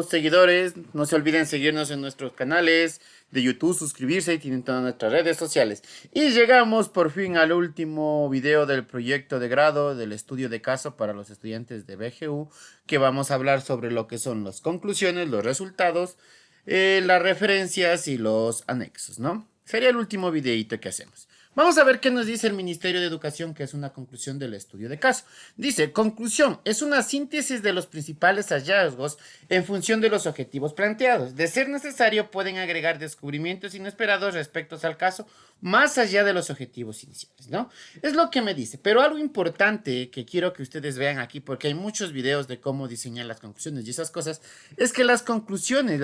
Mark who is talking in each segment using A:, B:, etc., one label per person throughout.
A: Seguidores, no se olviden seguirnos en nuestros canales de YouTube, suscribirse y tienen todas nuestras redes sociales. Y llegamos por fin al último video del proyecto de grado del estudio de caso para los estudiantes de BGU, que vamos a hablar sobre lo que son las conclusiones, los resultados, las referencias y los anexos, ¿no? Sería el último videito que hacemos. Vamos a ver qué nos dice el Ministerio de Educación, que es una conclusión del estudio de caso. Dice, conclusión, es una síntesis de los principales hallazgos en función de los objetivos planteados. De ser necesario, pueden agregar descubrimientos inesperados respecto al caso, más allá de los objetivos iniciales, ¿no? Es lo que me dice. Pero algo importante que quiero que ustedes vean aquí, porque hay muchos videos de cómo diseñar las conclusiones y esas cosas, es que las conclusiones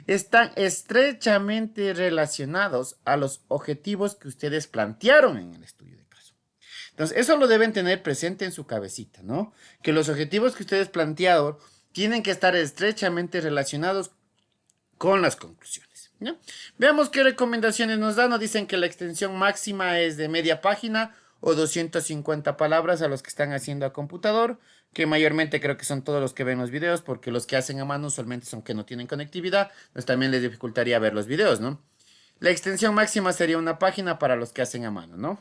A: están estrechamente relacionados a los objetivos que ustedes plantearon en el estudio de caso. Entonces, eso lo deben tener presente en su cabecita, ¿no? Que los objetivos que ustedes plantearon tienen que estar estrechamente relacionados con las conclusiones, ¿no? Veamos qué recomendaciones nos dan. Nos dicen que la extensión máxima es de media página o 250 palabras a los que están haciendo a computador, que mayormente creo que son todos los que ven los videos, porque los que hacen a mano usualmente son que no tienen conectividad, pues también les dificultaría ver los videos, ¿no? La extensión máxima sería una página para los que hacen a mano, ¿no?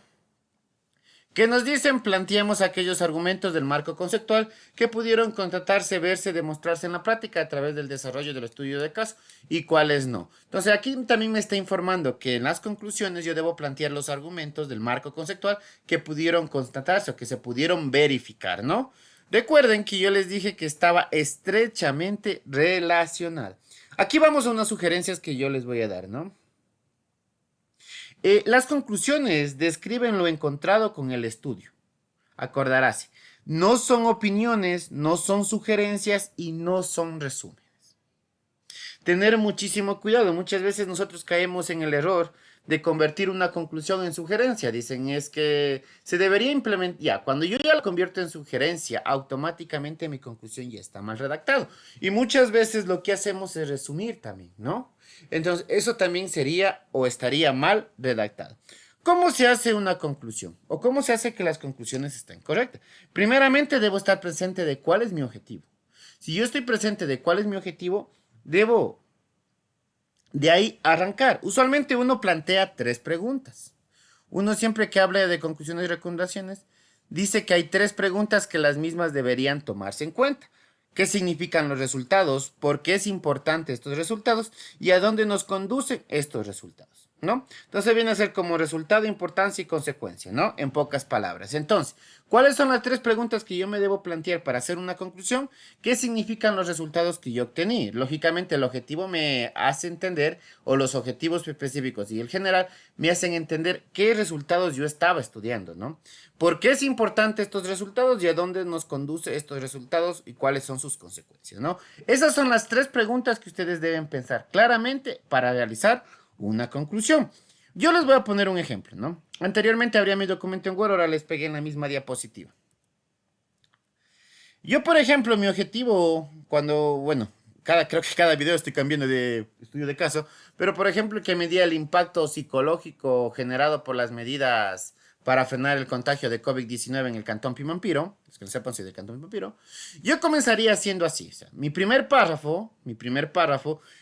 A: ¿Qué nos dicen? Planteemos aquellos argumentos del marco conceptual que pudieron contratarse, verse, demostrarse en la práctica a través del desarrollo del estudio de caso y cuáles no. Entonces aquí también me está informando que en las conclusiones yo debo plantear los argumentos del marco conceptual que pudieron constatarse o que se pudieron verificar, ¿no? Recuerden que yo les dije que estaba estrechamente relacionado. Aquí vamos a unas sugerencias que yo les voy a dar, ¿no? Las conclusiones describen lo encontrado con el estudio. Acordaráse, no son opiniones, no son sugerencias y no son resúmenes. Tener muchísimo cuidado. Muchas veces nosotros caemos en el error de convertir una conclusión en sugerencia. Dicen, es que se debería implementar. Ya, cuando yo ya la convierto en sugerencia, automáticamente mi conclusión ya está mal redactado. Y muchas veces lo que hacemos es resumir también, ¿no? Entonces, eso también sería o estaría mal redactado. ¿Cómo se hace una conclusión? ¿O cómo se hace que las conclusiones estén correctas? Primeramente, debo estar presente de cuál es mi objetivo. Si yo estoy presente de cuál es mi objetivo, debo de ahí arrancar. Usualmente uno plantea tres preguntas. Uno siempre que habla de conclusiones y recomendaciones, dice que hay tres preguntas que las mismas deberían tomarse en cuenta. ¿Qué significan los resultados? ¿Por qué es importante estos resultados? ¿Y a dónde nos conducen estos resultados? ¿No? Entonces viene a ser como resultado, importancia y consecuencia, ¿no? En pocas palabras. Entonces, ¿cuáles son las tres preguntas que yo me debo plantear para hacer una conclusión? ¿Qué significan los resultados que yo obtení? Lógicamente, el objetivo me hace entender, o los objetivos específicos y el general me hacen entender qué resultados yo estaba estudiando, ¿no? ¿Por qué es importante estos resultados y a dónde nos conduce estos resultados y cuáles son sus consecuencias, ¿no? Esas son las tres preguntas que ustedes deben pensar claramente para realizar una conclusión. Yo les voy a poner un ejemplo, ¿no? Anteriormente abría mi documento en Word, ahora les pegué en la misma diapositiva. Yo, por ejemplo, mi objetivo, cuando, bueno, creo que cada video estoy cambiando de estudio de caso, pero por ejemplo, que medía el impacto psicológico generado por las medidas para frenar el contagio de COVID-19 en el Cantón Pimampiro, los que no sepan si del Cantón Pimampiro, yo comenzaría haciendo así, o sea, mi primer párrafo,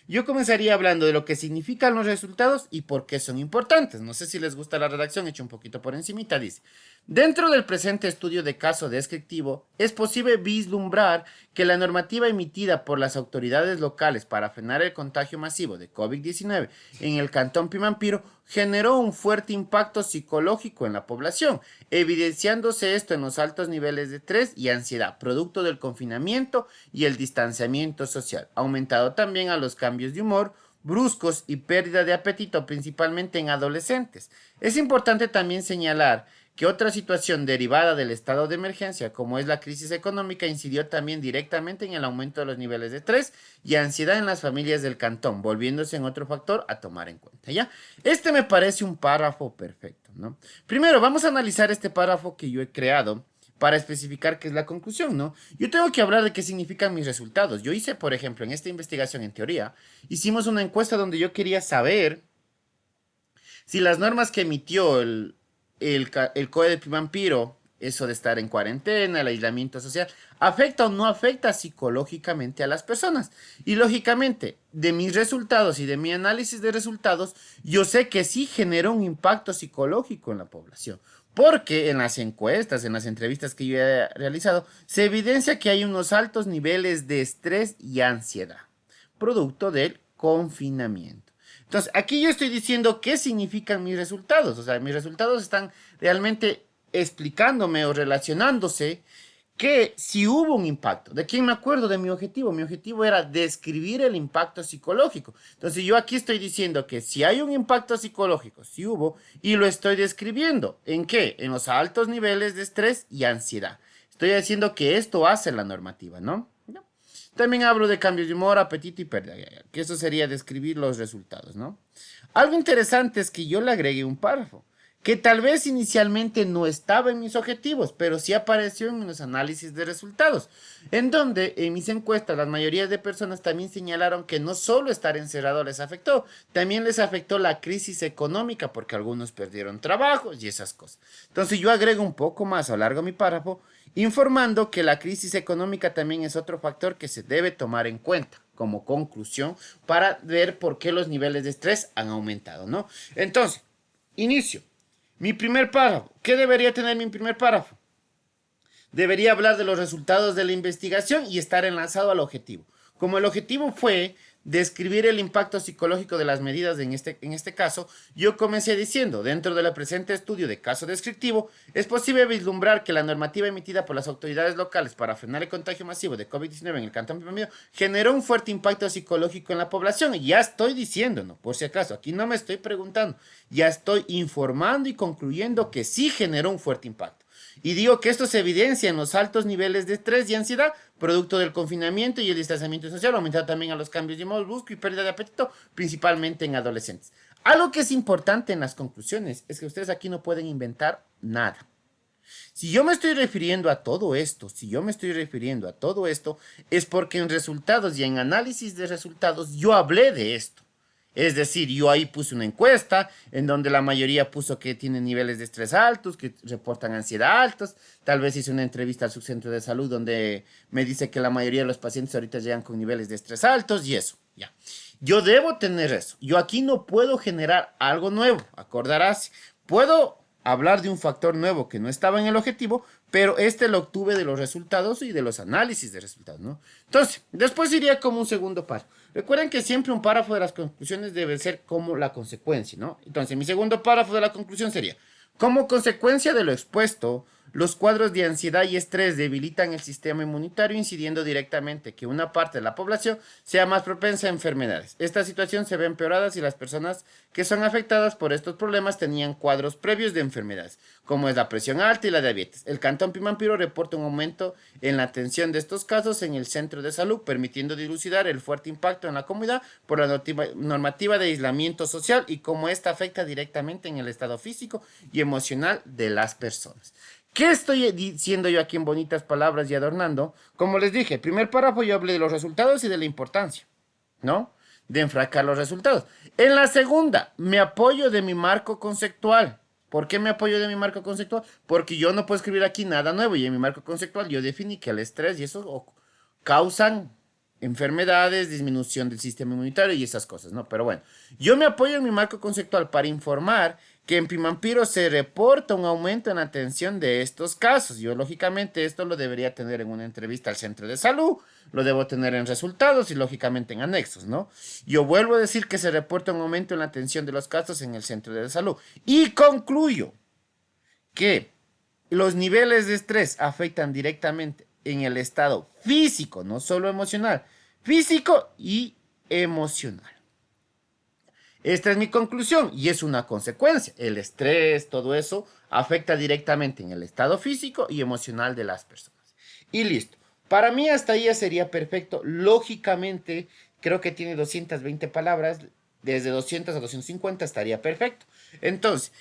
A: yo comenzaría hablando de lo que significan los resultados y por qué son importantes. No sé si les gusta la redacción, he hecho un poquito por encimita, dice. Dentro del presente estudio de caso descriptivo, es posible vislumbrar que la normativa emitida por las autoridades locales para frenar el contagio masivo de COVID-19 en el Cantón Pimampiro generó un fuerte impacto psicológico en la población, evidenciándose esto en los altos niveles de estrés y ansiedad, producto del confinamiento y el distanciamiento social, aumentado también a los cambios de humor bruscos y pérdida de apetito, principalmente en adolescentes. Es importante también señalar que otra situación derivada del estado de emergencia, como es la crisis económica, incidió también directamente en el aumento de los niveles de estrés y ansiedad en las familias del cantón, volviéndose en otro factor a tomar en cuenta, ¿ya? Este me parece un párrafo perfecto, ¿no? Primero, vamos a analizar este párrafo que yo he creado para especificar qué es la conclusión, ¿no? Yo tengo que hablar de qué significan mis resultados. Yo hice, por ejemplo, en esta investigación en teoría, hicimos una encuesta donde yo quería saber si las normas que emitió el COE de Pimampiro eso de estar en cuarentena, el aislamiento social, ¿afecta o no afecta psicológicamente a las personas? Y lógicamente, de mis resultados y de mi análisis de resultados, yo sé que sí generó un impacto psicológico en la población. Porque en las encuestas, en las entrevistas que yo he realizado, se evidencia que hay unos altos niveles de estrés y ansiedad, producto del confinamiento. Entonces, aquí yo estoy diciendo qué significan mis resultados. O sea, mis resultados están realmente explicándome o relacionándose que si hubo un impacto. ¿De quién me acuerdo? De mi objetivo. Mi objetivo era describir el impacto psicológico. Entonces yo aquí estoy diciendo que si hay un impacto psicológico, si hubo, y lo estoy describiendo. ¿En qué? En los altos niveles de estrés y ansiedad. Estoy diciendo que esto hace la normativa, ¿no? También hablo de cambios de humor, apetito y pérdida, que eso sería describir los resultados, ¿no? Algo interesante es que yo le agregué un párrafo, que tal vez inicialmente no estaba en mis objetivos, pero sí apareció en los análisis de resultados, en donde en mis encuestas la mayoría de personas también señalaron que no solo estar encerrado les afectó, también les afectó la crisis económica, porque algunos perdieron trabajos y esas cosas. Entonces yo agrego un poco más, alargo mi párrafo, informando que la crisis económica también es otro factor que se debe tomar en cuenta como conclusión para ver por qué los niveles de estrés han aumentado, ¿no? Entonces, inicio. Mi primer párrafo. ¿Qué debería tener mi primer párrafo? Debería hablar de los resultados de la investigación y estar enlazado al objetivo. Como el objetivo fue describir el impacto psicológico de las medidas en este caso, yo comencé diciendo, dentro del presente estudio de caso descriptivo, es posible vislumbrar que la normativa emitida por las autoridades locales para frenar el contagio masivo de COVID-19 en el Cantón Pimambino generó un fuerte impacto psicológico en la población. Y ya estoy diciendo, ¿no? Por si acaso, aquí no me estoy preguntando, ya estoy informando y concluyendo que sí generó un fuerte impacto. Y digo que esto se evidencia en los altos niveles de estrés y ansiedad, producto del confinamiento y el distanciamiento social, aumentado también a los cambios de humor brusco y pérdida de apetito, principalmente en adolescentes. Algo que es importante en las conclusiones es que ustedes aquí no pueden inventar nada. Si yo me estoy refiriendo a todo esto, es porque en resultados y en análisis de resultados yo hablé de esto. Es decir, yo ahí puse una encuesta en donde la mayoría puso que tienen niveles de estrés altos, que reportan ansiedad altos. Tal vez hice una entrevista al subcentro de salud donde me dice que la mayoría de los pacientes ahorita llegan con niveles de estrés altos y eso, ya. Yo debo tener eso. Yo aquí no puedo generar algo nuevo, acordarás. Puedo hablar de un factor nuevo que no estaba en el objetivo, pero este lo obtuve de los resultados y de los análisis de resultados, ¿no? Entonces, después iría como un segundo párrafo. Recuerden que siempre un párrafo de las conclusiones debe ser como la consecuencia, ¿no? Entonces, mi segundo párrafo de la conclusión sería, como consecuencia de lo expuesto, los cuadros de ansiedad y estrés debilitan el sistema inmunitario, incidiendo directamente que una parte de la población sea más propensa a enfermedades. Esta situación se ve empeorada si las personas que son afectadas por estos problemas tenían cuadros previos de enfermedades, como es la presión alta y la diabetes. El Cantón Pimampiro reporta un aumento en la atención de estos casos en el centro de salud, permitiendo dilucidar el fuerte impacto en la comunidad por la normativa de aislamiento social y cómo esta afecta directamente en el estado físico y emocional de las personas. ¿Qué estoy diciendo yo aquí en bonitas palabras y adornando? Como les dije, el primer párrafo yo hablé de los resultados y de la importancia, ¿no? De enfracar los resultados. En la segunda, me apoyo de mi marco conceptual. ¿Por qué me apoyo de mi marco conceptual? Porque yo no puedo escribir aquí nada nuevo y en mi marco conceptual yo definí que el estrés y eso causan enfermedades, disminución del sistema inmunitario y esas cosas, ¿no? Pero bueno, yo me apoyo en mi marco conceptual para informar que en Pimampiro se reporta un aumento en la atención de estos casos. Yo, lógicamente, esto lo debería tener en una entrevista al centro de salud, lo debo tener en resultados y, lógicamente, en anexos, ¿no? Yo vuelvo a decir que se reporta un aumento en la atención de los casos en el centro de salud. Y concluyo que los niveles de estrés afectan directamente en el estado físico, no solo emocional, físico y emocional. Esta es mi conclusión y es una consecuencia. El estrés, todo eso, afecta directamente en el estado físico y emocional de las personas. Y listo. Para mí hasta ahí ya sería perfecto. Lógicamente, creo que tiene 220 palabras. Desde 200 a 250 estaría perfecto. Entonces,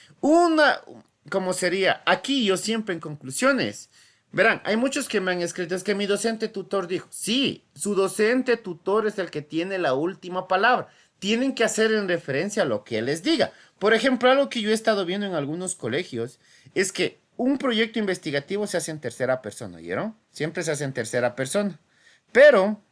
A: como sería, aquí yo siempre en conclusiones, verán, hay muchos que me han escrito, es que mi docente tutor dijo, sí, su docente tutor es el que tiene la última palabra. Tienen que hacer en referencia a lo que él les diga. Por ejemplo, algo que yo he estado viendo en algunos colegios es que un proyecto investigativo se hace en tercera persona, ¿oyeron? Siempre se hace en tercera persona. Pero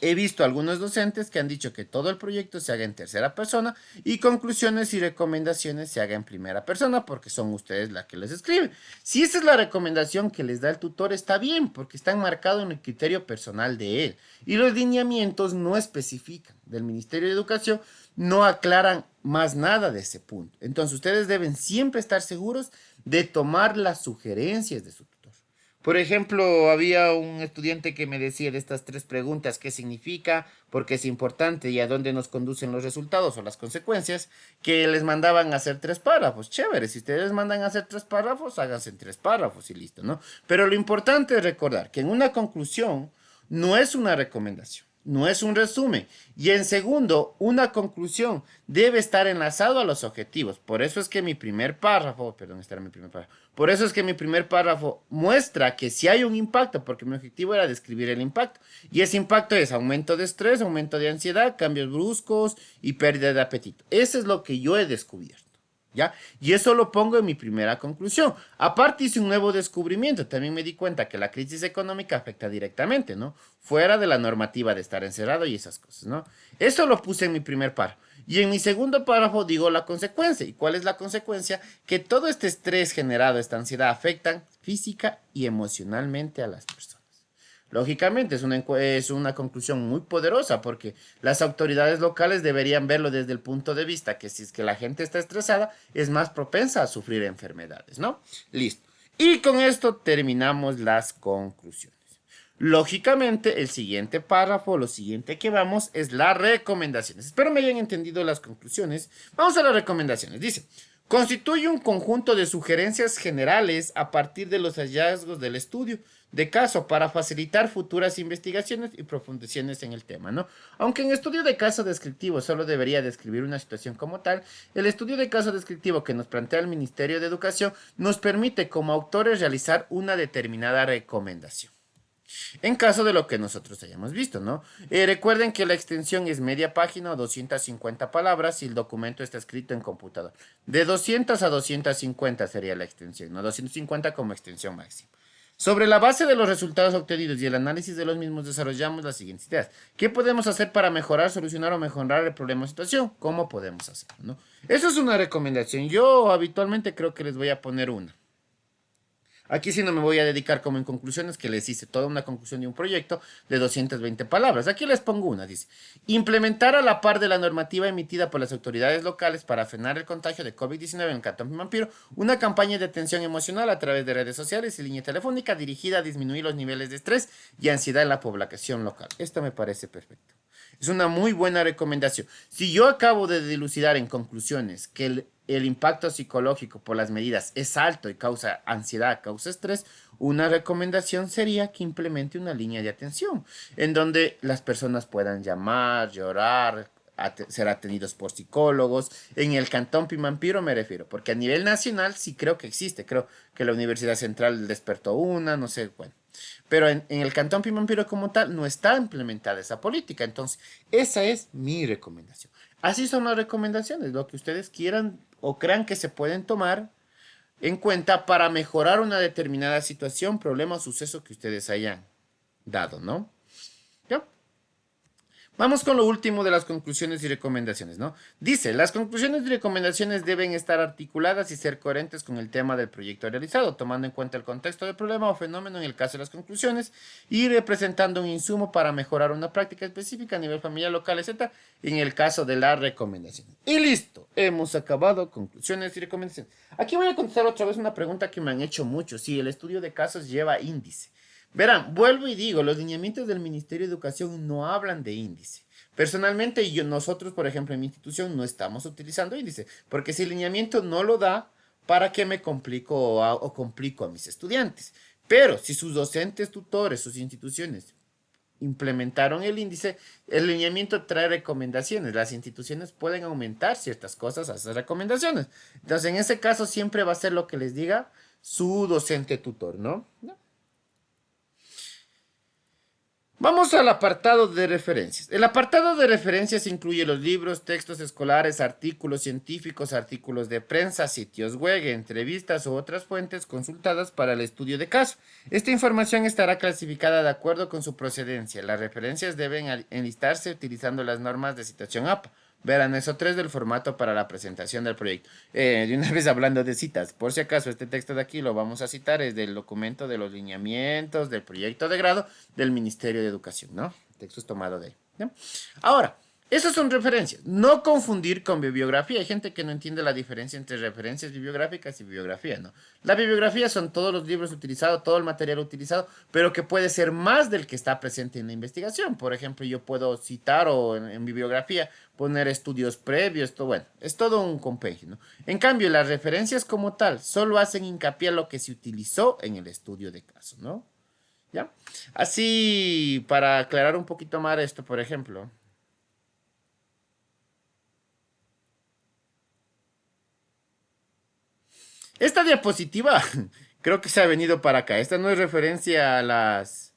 A: he visto algunos docentes que han dicho que todo el proyecto se haga en tercera persona y conclusiones y recomendaciones se haga en primera persona porque son ustedes las que les escriben. Si esa es la recomendación que les da el tutor, está bien porque está enmarcado en el criterio personal de él. Y los lineamientos no especifican del Ministerio de Educación, no aclaran más nada de ese punto. Entonces ustedes deben siempre estar seguros de tomar las sugerencias de su tutor. Por ejemplo, había un estudiante que me decía de estas tres preguntas: ¿qué significa? ¿Por qué es importante? ¿Y a dónde nos conducen los resultados o las consecuencias? Que les mandaban a hacer 3 párrafos. Chévere, si ustedes mandan a hacer 3 párrafos, háganse en 3 párrafos y listo, ¿no? Pero lo importante es recordar que en una conclusión no es una recomendación, no es un resumen. Y en segundo, una conclusión debe estar enlazado a los objetivos. Por eso es que mi primer párrafo, perdón, este era mi primer párrafo. Por eso es que mi primer párrafo muestra que si hay un impacto, porque mi objetivo era describir el impacto. Y ese impacto es aumento de estrés, aumento de ansiedad, cambios bruscos y pérdida de apetito. Eso es lo que yo he descubierto. ¿Ya? Y eso lo pongo en mi primera conclusión. Aparte hice un nuevo descubrimiento. También me di cuenta que la crisis económica afecta directamente, ¿no? Fuera de la normativa de estar encerrado y esas cosas, ¿no? Eso lo puse en mi primer párrafo. Y en mi segundo párrafo digo la consecuencia. ¿Y cuál es la consecuencia? Que todo este estrés generado, esta ansiedad, afectan física y emocionalmente a las personas. Lógicamente, es una conclusión muy poderosa porque las autoridades locales deberían verlo desde el punto de vista que si es que la gente está estresada, es más propensa a sufrir enfermedades, ¿no? Listo. Y con esto terminamos las conclusiones. Lógicamente, el siguiente párrafo, lo siguiente que vamos es las recomendaciones. Espero me hayan entendido las conclusiones. Vamos a las recomendaciones. Dice: constituye un conjunto de sugerencias generales a partir de los hallazgos del estudio de caso para facilitar futuras investigaciones y profundizaciones en el tema, ¿no? Aunque en estudio de caso descriptivo solo debería describir una situación como tal, el estudio de caso descriptivo que nos plantea el Ministerio de Educación nos permite como autores realizar una determinada recomendación. En caso de lo que nosotros hayamos visto, ¿no? Recuerden que la extensión es media página o 250 palabras si el documento está escrito en computador. De 200 a 250 sería la extensión, ¿no? 250 como extensión máxima. Sobre la base de los resultados obtenidos y el análisis de los mismos, desarrollamos las siguientes ideas. ¿Qué podemos hacer para mejorar, solucionar o mejorar el problema o situación? ¿Cómo podemos hacerlo, no? Eso es una recomendación. Yo habitualmente creo que les voy a poner una. Aquí sí no me voy a dedicar como en conclusiones, que les hice toda una conclusión de un proyecto de 220 palabras. Aquí les pongo una, dice: implementar a la par de la normativa emitida por las autoridades locales para frenar el contagio de COVID-19 en el Cantón Pimampiro, una campaña de atención emocional a través de redes sociales y línea telefónica dirigida a disminuir los niveles de estrés y ansiedad en la población local. Esto me parece perfecto. Es una muy buena recomendación. Si yo acabo de dilucidar en conclusiones que el impacto psicológico por las medidas es alto y causa ansiedad, causa estrés, una recomendación sería que implemente una línea de atención en donde las personas puedan llamar, llorar, ser atendidos por psicólogos. En el Cantón Pimampiro me refiero, porque a nivel nacional sí creo que existe. Creo que la Universidad Central despertó una, no sé, bueno. Pero en el Cantón Pimampiro como tal no está implementada esa política. Entonces, esa es mi recomendación. Así son las recomendaciones, lo que ustedes quieran o crean que se pueden tomar en cuenta para mejorar una determinada situación, problema o suceso que ustedes hayan dado, ¿no? ¿Ya? Vamos con lo último de las conclusiones y recomendaciones, ¿no? Dice: las conclusiones y recomendaciones deben estar articuladas y ser coherentes con el tema del proyecto realizado, tomando en cuenta el contexto del problema o fenómeno en el caso de las conclusiones y representando un insumo para mejorar una práctica específica a nivel familiar, local, etc. en el caso de la recomendación. Y listo, hemos acabado conclusiones y recomendaciones. Aquí voy a contestar otra vez una pregunta que me han hecho mucho. Si el estudio de casos lleva índice. Verán, vuelvo y digo, los lineamientos del Ministerio de Educación no hablan de índice. Personalmente, nosotros, por ejemplo, en mi institución no estamos utilizando índice, porque si el lineamiento no lo da, ¿para qué me complico o complico a mis estudiantes? Pero si sus docentes, tutores, sus instituciones implementaron el índice, el lineamiento trae recomendaciones. Las instituciones pueden aumentar ciertas cosas a esas recomendaciones. Entonces, en ese caso, siempre va a ser lo que les diga su docente tutor, ¿no? Vamos al apartado de referencias. El apartado de referencias incluye los libros, textos escolares, artículos científicos, artículos de prensa, sitios web, entrevistas u otras fuentes consultadas para el estudio de caso. Esta información estará clasificada de acuerdo con su procedencia. Las referencias deben enlistarse utilizando las normas de citación APA. Ver anexo 3 del formato para la presentación del proyecto. De una vez hablando de citas, por si acaso este texto de aquí lo vamos a citar, es del documento de los lineamientos del proyecto de grado del Ministerio de Educación, ¿no? El texto es tomado de ahí, ¿no? Ahora, esas son referencias. No confundir con bibliografía. Hay gente que no entiende la diferencia entre referencias bibliográficas y bibliografía, ¿no? La bibliografía son todos los libros utilizados, todo el material utilizado, pero que puede ser más del que está presente en la investigación. Por ejemplo, yo puedo citar o en bibliografía poner estudios previos, todo, bueno, es todo un compendio, ¿no? En cambio, las referencias como tal solo hacen hincapié en lo que se utilizó en el estudio de caso, ¿no? ¿Ya? Así, para aclarar un poquito más esto, por ejemplo, esta diapositiva creo que se ha venido para acá. Esta no es referencia a las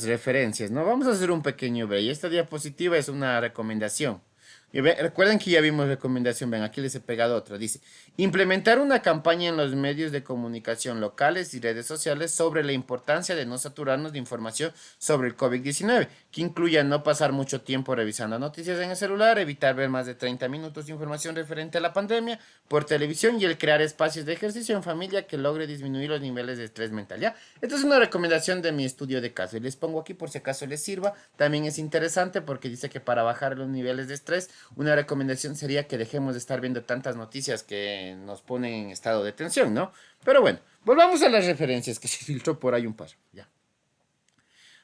A: referencias, ¿no? Vamos a hacer un pequeño break. Esta diapositiva es una recomendación. Recuerden que ya vimos recomendación, ven, aquí les he pegado otra. Dice, implementar una campaña en los medios de comunicación locales y redes sociales sobre la importancia de no saturarnos de información sobre el COVID-19, que incluya no pasar mucho tiempo revisando noticias en el celular, evitar ver más de 30 minutos de información referente a la pandemia por televisión y el crear espacios de ejercicio en familia que logre disminuir los niveles de estrés mental, ¿ya? Esta es una recomendación de mi estudio de caso y les pongo aquí por si acaso les sirva. También es interesante porque dice que para bajar los niveles de estrés, una recomendación sería que dejemos de estar viendo tantas noticias que nos ponen en estado de tensión, ¿no? Pero bueno, volvamos a las referencias que se filtró por ahí un par, ya.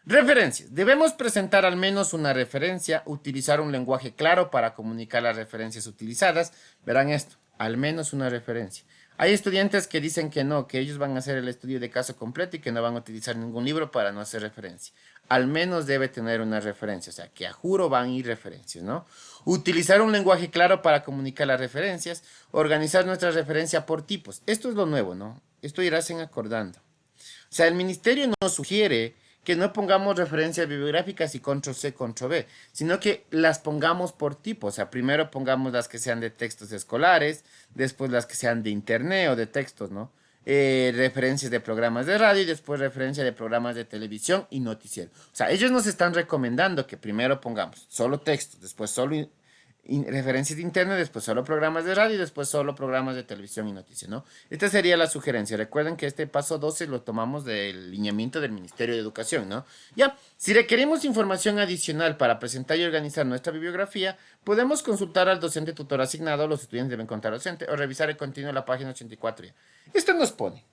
A: Referencias. Debemos presentar al menos una referencia, utilizar un lenguaje claro para comunicar las referencias utilizadas. Verán esto, al menos una referencia. Hay estudiantes que dicen que no, que ellos van a hacer el estudio de caso completo y que no van a utilizar ningún libro para no hacer referencia. Al menos debe tener una referencia, o sea, que a juro van a ir referencias, ¿no? Utilizar un lenguaje claro para comunicar las referencias, organizar nuestra referencia por tipos. Esto es lo nuevo, ¿no? Esto irás en acordando. O sea, el ministerio nos sugiere que no pongamos referencias bibliográficas y control C, control V, sino que las pongamos por tipo. O sea, primero pongamos las que sean de textos escolares, después las que sean de internet o de textos, ¿no? Referencias de programas de radio y después referencia de programas de televisión y noticiero. O sea, ellos nos están recomendando que primero pongamos solo textos, después solo referencias de internet, después solo programas de radio y después solo programas de televisión y noticias, ¿no? Esta sería la sugerencia. Recuerden que este paso 12 lo tomamos del lineamiento del Ministerio de Educación, ¿no? Ya, si requerimos información adicional para presentar y organizar nuestra bibliografía, podemos consultar al docente tutor asignado, los estudiantes deben contar al docente, o revisar el contenido de la página 84. Ya. Esto nos pone.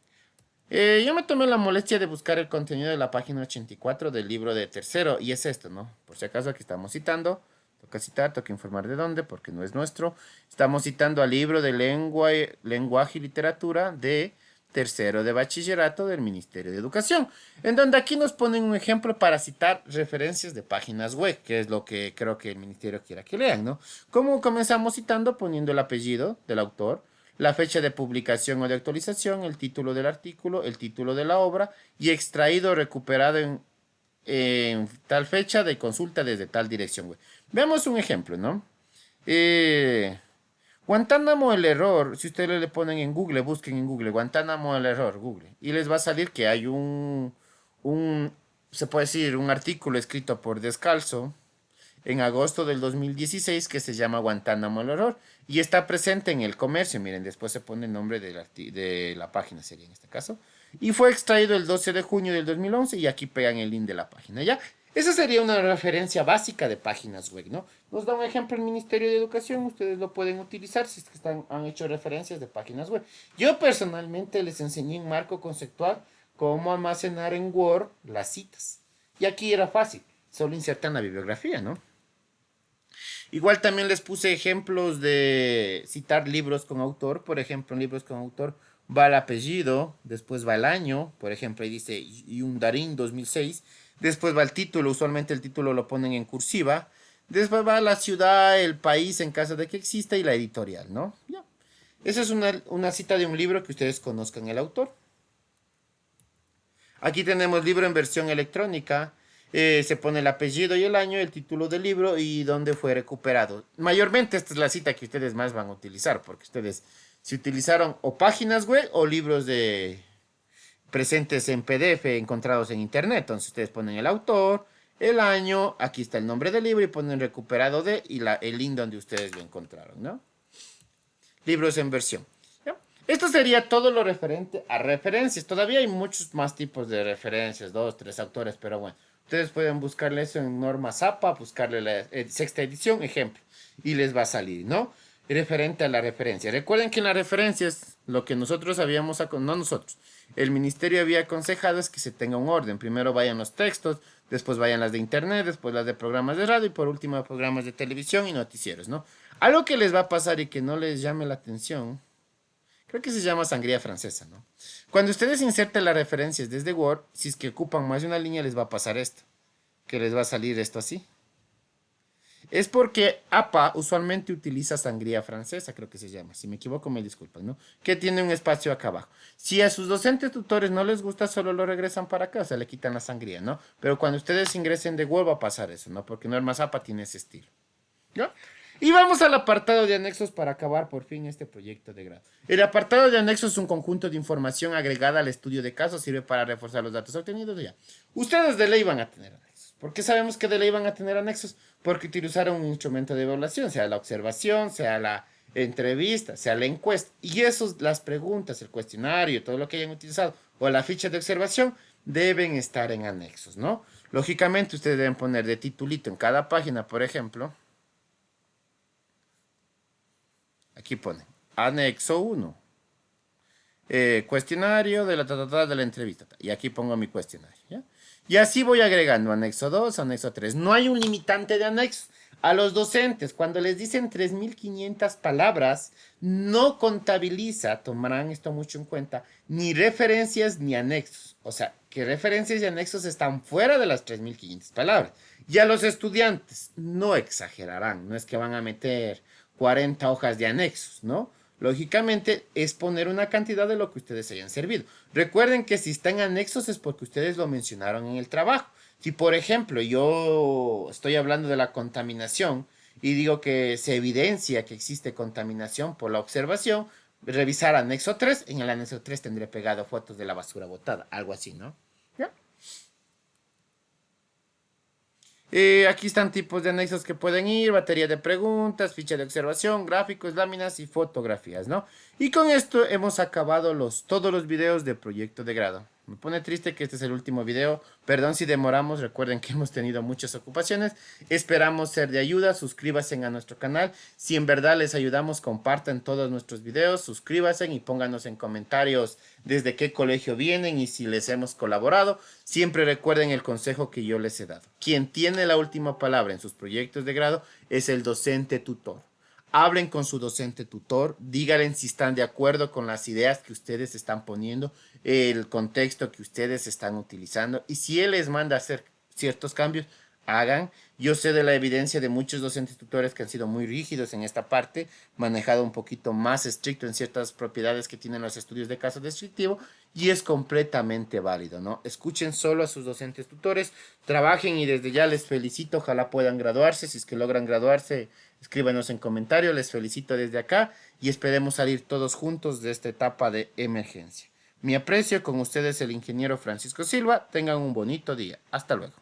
A: Yo me tomé la molestia de buscar el contenido de la página 84 del libro de tercero, y es esto, ¿no? Por si acaso aquí estamos citando. Toca citar, toca informar de dónde, porque no es nuestro. Estamos citando al libro de lenguaje y literatura de tercero de bachillerato del Ministerio de Educación, en donde aquí nos ponen un ejemplo para citar referencias de páginas web, que es lo que creo que el ministerio quiera que lean, ¿no? Como comenzamos citando, poniendo el apellido del autor, la fecha de publicación o de actualización, el título del artículo, el título de la obra y extraído o recuperado en tal fecha de consulta desde tal dirección web. Veamos un ejemplo, ¿no? Eh, Guantánamo el error, si ustedes le ponen en Google, busquen en Google, Guantánamo el error, Google, y les va a salir que hay se puede decir, un artículo escrito por Descalzo en agosto del 2016 que se llama Guantánamo el error y está presente en el comercio, miren, después se pone el nombre de la página, sería en este caso, y fue extraído el 12 de junio del 2011 y aquí pegan el link de la página, ¿ya? Esa sería una referencia básica de páginas web, ¿no? Nos da un ejemplo el Ministerio de Educación, ustedes lo pueden utilizar si es que han hecho referencias de páginas web. Yo personalmente les enseñé en marco conceptual cómo almacenar en Word las citas. Y aquí era fácil, solo insertan la bibliografía, ¿no? Igual también les puse ejemplos de citar libros con autor. Por ejemplo, en libros con autor va el apellido, después va el año, por ejemplo, ahí dice Yundarín 2006. Después va el título, usualmente el título lo ponen en cursiva. Después va la ciudad, el país en caso de que exista y la editorial, ¿no? Ya. Esa es una cita de un libro que ustedes conozcan el autor. Aquí tenemos libro en versión electrónica. Se pone el apellido y el año, el título del libro y dónde fue recuperado. Mayormente esta es la cita que ustedes más van a utilizar, porque ustedes si utilizaron o páginas web o libros de presentes en PDF encontrados en internet. Entonces ustedes ponen el autor, el año, aquí está el nombre del libro y ponen recuperado de y el link donde ustedes lo encontraron, ¿no? Libros en versión. ¿Ya? Esto sería todo lo referente a referencias. Todavía hay muchos más tipos de referencias, 2, 3 autores, pero bueno. Ustedes pueden buscarle eso en Norma Zapa, buscarle la sexta edición, ejemplo, y les va a salir, ¿no? Referente a la referencia. Recuerden que en las referencias, lo que nosotros habíamos, no nosotros, el ministerio había aconsejado es que se tenga un orden. Primero vayan los textos, después vayan las de internet, después las de programas de radio y por último programas de televisión y noticieros, ¿no? Algo que les va a pasar y que no les llame la atención, creo que se llama sangría francesa, ¿no? Cuando ustedes inserten las referencias desde Word, si es que ocupan más de una línea, les va a pasar esto, que les va a salir esto así. Es porque APA usualmente utiliza sangría francesa, creo que se llama. Si me equivoco, me disculpan, ¿no? Que tiene un espacio acá abajo. Si a sus docentes tutores no les gusta, solo lo regresan para acá, o sea, le quitan la sangría, ¿no? Pero cuando ustedes ingresen de Word va a pasar eso, ¿no? Porque Normas APA tiene ese estilo. ¿Ya? Y vamos al apartado de anexos para acabar por fin este proyecto de grado. El apartado de anexos es un conjunto de información agregada al estudio de casos, sirve para reforzar los datos obtenidos ya. Ustedes de ley van a tener anexos. ¿Por qué sabemos que de ley van a tener anexos? Porque utilizaron un instrumento de evaluación, sea la observación, sea la entrevista, sea la encuesta. Y esos, las preguntas, el cuestionario, todo lo que hayan utilizado, o la ficha de observación, deben estar en anexos, ¿no? Lógicamente, ustedes deben poner de titulito en cada página, por ejemplo. Aquí pone anexo 1. Cuestionario de de la entrevista. Y aquí pongo mi cuestionario. ¿Ya? Y así voy agregando anexo 2, anexo 3. No hay un limitante de anexos. A los docentes, cuando les dicen 3.500 palabras, no contabiliza, tomarán esto mucho en cuenta, ni referencias ni anexos. O sea, que referencias y anexos están fuera de las 3.500 palabras. Y a los estudiantes, no exagerarán, no es que van a meter 40 hojas de anexos, ¿no? Lógicamente es poner una cantidad de lo que ustedes hayan servido. Recuerden que si están anexos es porque ustedes lo mencionaron en el trabajo. Si por ejemplo yo estoy hablando de la contaminación y digo que se evidencia que existe contaminación por la observación, revisar anexo 3, en el anexo 3 tendré pegado fotos de la basura botada, algo así, ¿no? ¿Ya? Aquí están tipos de anexos que pueden ir, batería de preguntas, ficha de observación, gráficos, láminas y fotografías, ¿no? Y con esto hemos acabado todos los videos de proyecto de grado. Me pone triste que este es el último video. Perdón si demoramos, recuerden que hemos tenido muchas ocupaciones. Esperamos ser de ayuda, suscríbanse a nuestro canal. Si en verdad les ayudamos, compartan todos nuestros videos, suscríbanse y pónganos en comentarios desde qué colegio vienen y si les hemos colaborado. Siempre recuerden el consejo que yo les he dado. Quien tiene la última palabra en sus proyectos de grado es el docente tutor. Hablen con su docente tutor, díganle si están de acuerdo con las ideas que ustedes están poniendo, el contexto que ustedes están utilizando y si él les manda a hacer ciertos cambios, hagan. Yo sé de la evidencia de muchos docentes tutores que han sido muy rígidos en esta parte, manejado un poquito más estricto en ciertas propiedades que tienen los estudios de caso descriptivo y es completamente válido, ¿no? Escuchen solo a sus docentes tutores, trabajen y desde ya les felicito, ojalá puedan graduarse, si es que logran graduarse, escríbanos en comentarios, les felicito desde acá y esperemos salir todos juntos de esta etapa de emergencia. Mi aprecio con ustedes el ingeniero Francisco Silva, tengan un bonito día, hasta luego.